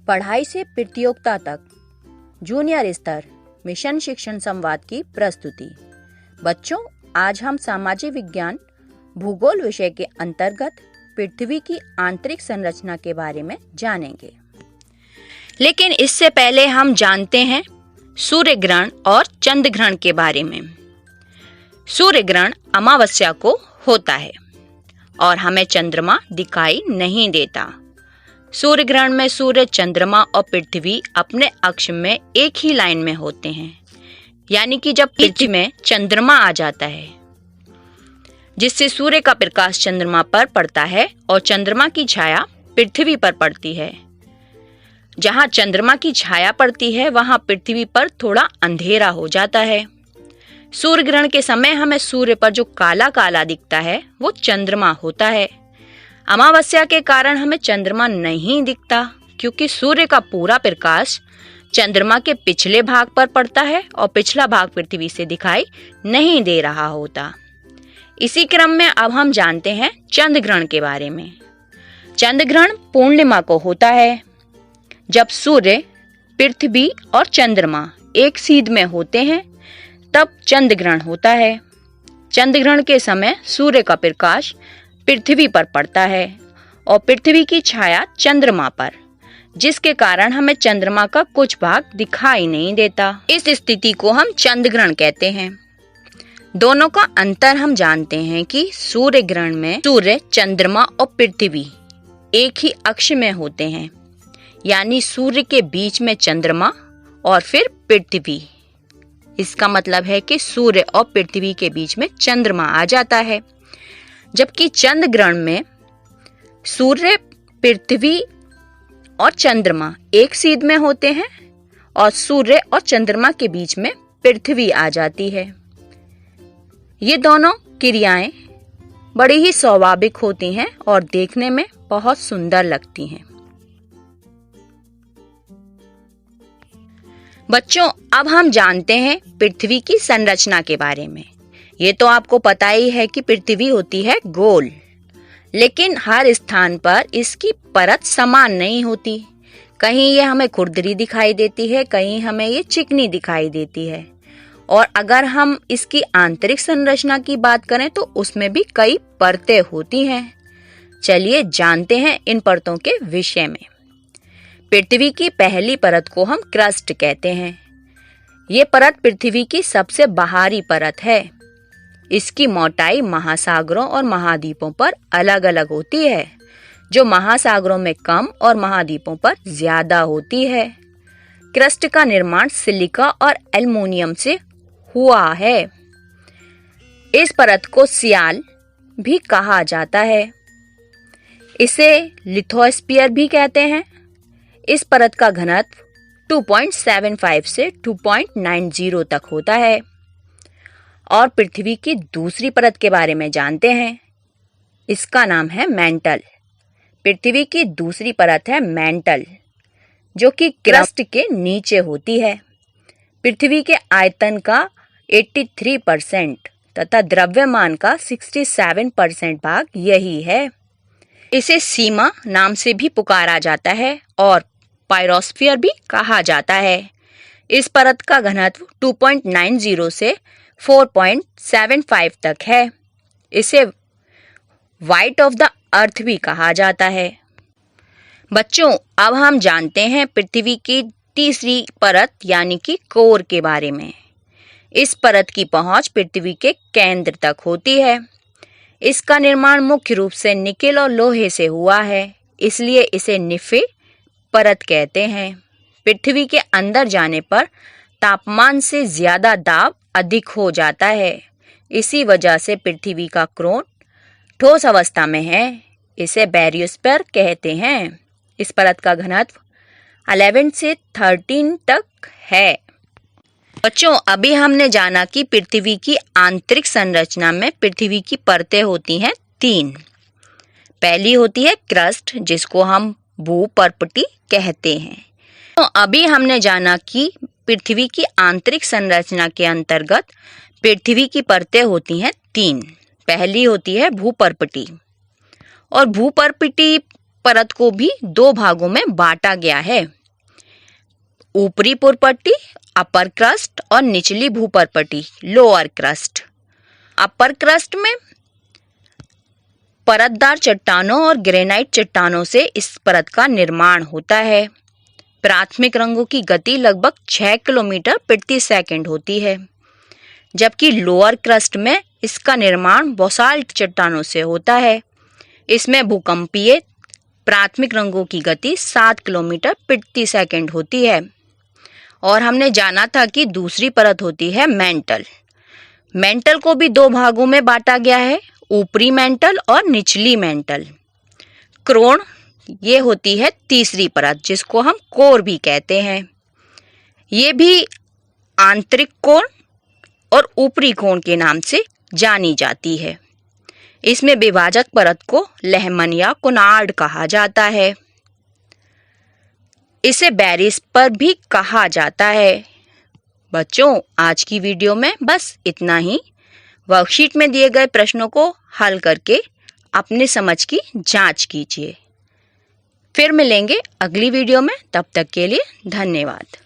पढ़ाई से प्रतियोगिता तक जूनियर स्तर मिशन शिक्षण संवाद की प्रस्तुति। बच्चों, आज हम सामाजिक विज्ञान भूगोल विषय के अंतर्गत पृथ्वी की आंतरिक संरचना के बारे में जानेंगे। लेकिन इससे पहले हम जानते हैं सूर्य ग्रहण और चंद्र ग्रहण के बारे में। सूर्य ग्रहण अमावस्या को होता है और हमें चंद्रमा दिखाई नहीं देता। सूर्य ग्रहण में सूर्य, चंद्रमा और पृथ्वी अपने अक्ष में एक ही लाइन में होते हैं, यानी कि जब पृथ्वी में चंद्रमा आ जाता है, जिससे सूर्य का प्रकाश चंद्रमा पर पड़ता है और चंद्रमा की छाया पृथ्वी पर पड़ती है। जहां चंद्रमा की छाया पड़ती है वहां पृथ्वी पर थोड़ा अंधेरा हो जाता है। सूर्य ग्रहण के समय हमें सूर्य पर जो काला काला दिखता है वो चंद्रमा होता है। अमावस्या के कारण हमें चंद्रमा नहीं दिखता, क्योंकि सूर्य का पूरा प्रकाश चंद्रमा के पिछले भाग पर पड़ता है और पिछला भाग पृथ्वी से दिखाई नहीं दे रहा होता। इसी क्रम में अब हम जानते हैं चंद्र ग्रहण के बारे में। चंद्र ग्रहण पूर्णिमा को होता है, जब सूर्य, पृथ्वी और चंद्रमा एक सीध में होते हैं तब चंद्र ग्रहण होता है। चंद्र ग्रहण के समय सूर्य का प्रकाश पृथ्वी पर पड़ता है और पृथ्वी की छाया चंद्रमा पर, जिसके कारण हमें चंद्रमा का कुछ भाग दिखाई नहीं देता। इस स्थिति को हम चंद्र ग्रहण कहते हैं। दोनों का अंतर हम जानते हैं कि सूर्य ग्रहण में सूर्य, चंद्रमा और पृथ्वी एक ही अक्ष में होते हैं, यानी सूर्य के बीच में चंद्रमा और फिर पृथ्वी। इसका मतलब है कि सूर्य और पृथ्वी के बीच में चंद्रमा आ जाता है। जबकि चंद्र ग्रहण में सूर्य, पृथ्वी और चंद्रमा एक सीध में होते हैं और सूर्य और चंद्रमा के बीच में पृथ्वी आ जाती है। ये दोनों क्रियाएं बड़ी ही स्वाभाविक होती हैं और देखने में बहुत सुंदर लगती हैं। बच्चों, अब हम जानते हैं पृथ्वी की संरचना के बारे में। ये तो आपको पता ही है कि पृथ्वी होती है गोल, लेकिन हर स्थान पर इसकी परत समान नहीं होती। कहीं ये हमें खुरदरी दिखाई देती है, कहीं हमें ये चिकनी दिखाई देती है। और अगर हम इसकी आंतरिक संरचना की बात करें तो उसमें भी कई परतें होती हैं। चलिए जानते हैं इन परतों के विषय में। पृथ्वी की पहली परत को हम क्रस्ट कहते हैं। ये परत पृथ्वी की सबसे बाहरी परत है। इसकी मोटाई महासागरों और महाद्वीपों पर अलग अलग होती है, जो महासागरों में कम और महाद्वीपों पर ज्यादा होती है। क्रस्ट का निर्माण सिलिका और एल्युमिनियम से हुआ है। इस परत को सियाल भी कहा जाता है। इसे लिथोस्फीयर भी कहते हैं। इस परत का घनत्व 2.75 से 2.90 तक होता है। और पृथ्वी की दूसरी परत के बारे में जानते हैं। इसका नाम है मैंटल। पृथ्वी की दूसरी परत है मैंटल, जो कि क्रस्ट के नीचे होती है। पृथ्वी के आयतन का 83% तथा द्रव्यमान का 67% भाग यही है। इसे सीमा नाम से भी पुकारा जाता है और पायरोस्फीयर भी कहा जाता है। इस परत का घनत्व 2.90 से 4.75 तक है। इसे व्हाइट ऑफ द अर्थ भी कहा जाता है। बच्चों, अब हम जानते हैं पृथ्वी की तीसरी परत यानी कि कोर के बारे में। इस परत की पहुंच पृथ्वी के केंद्र तक होती है। इसका निर्माण मुख्य रूप से निकेल और लोहे से हुआ है, इसलिए इसे निफे परत कहते हैं। पृथ्वी के अंदर जाने पर तापमान से ज्यादा दाब अधिक हो जाता है। इसी वजह से पृथ्वी का क्रोन ठोस अवस्था में है। इसे बैरियोस्फीयर कहते हैं। इस परत का घनत्व 11 से 13 तक है। बच्चों, अभी हमने जाना कि पृथ्वी की आंतरिक संरचना में पृथ्वी की परतें होती हैं 3। पहली होती है क्रस्ट, जिसको हम भूपर्पटी कहते हैं। तो अभी हमने जाना कि पृथ्वी की आंतरिक संरचना के अंतर्गत पृथ्वी की परतें होती हैं 3। पहली होती है भूपर्पटी, और भूपर्पटी परत को भी 2 भागों में बांटा गया है। ऊपरी पुरपट्टी अपर क्रस्ट और निचली भूपरपट्टी लोअर क्रस्ट। अपर क्रस्ट में परतदार चट्टानों और ग्रेनाइट चट्टानों से इस परत का निर्माण होता है। प्राथमिक रंगों की गति लगभग 6 किलोमीटर प्रति सेकंड होती है, जबकि लोअर क्रस्ट में इसका निर्माण बासाल्ट चट्टानों से होता है। इसमें भूकंपीय प्राथमिक रंगों की गति 7 किलोमीटर प्रति सेकंड होती है। और हमने जाना था कि दूसरी परत होती है मेंटल। मेंटल को भी 2 भागों में बांटा गया है, ऊपरी मेंटल और निचली मेंटल। क्रोन ये होती है तीसरी परत, जिसको हम कोर भी कहते हैं। ये भी आंतरिक कोण और ऊपरी कोण के नाम से जानी जाती है। इसमें विभाजक परत को लहमन या कोनार्ड कहा जाता है। इसे बैरिस पर भी कहा जाता है। बच्चों, आज की वीडियो में बस इतना ही। वर्कशीट में दिए गए प्रश्नों को हल करके अपने समझ की जांच कीजिए। फिर मिलेंगे अगली वीडियो में। तब तक के लिए धन्यवाद।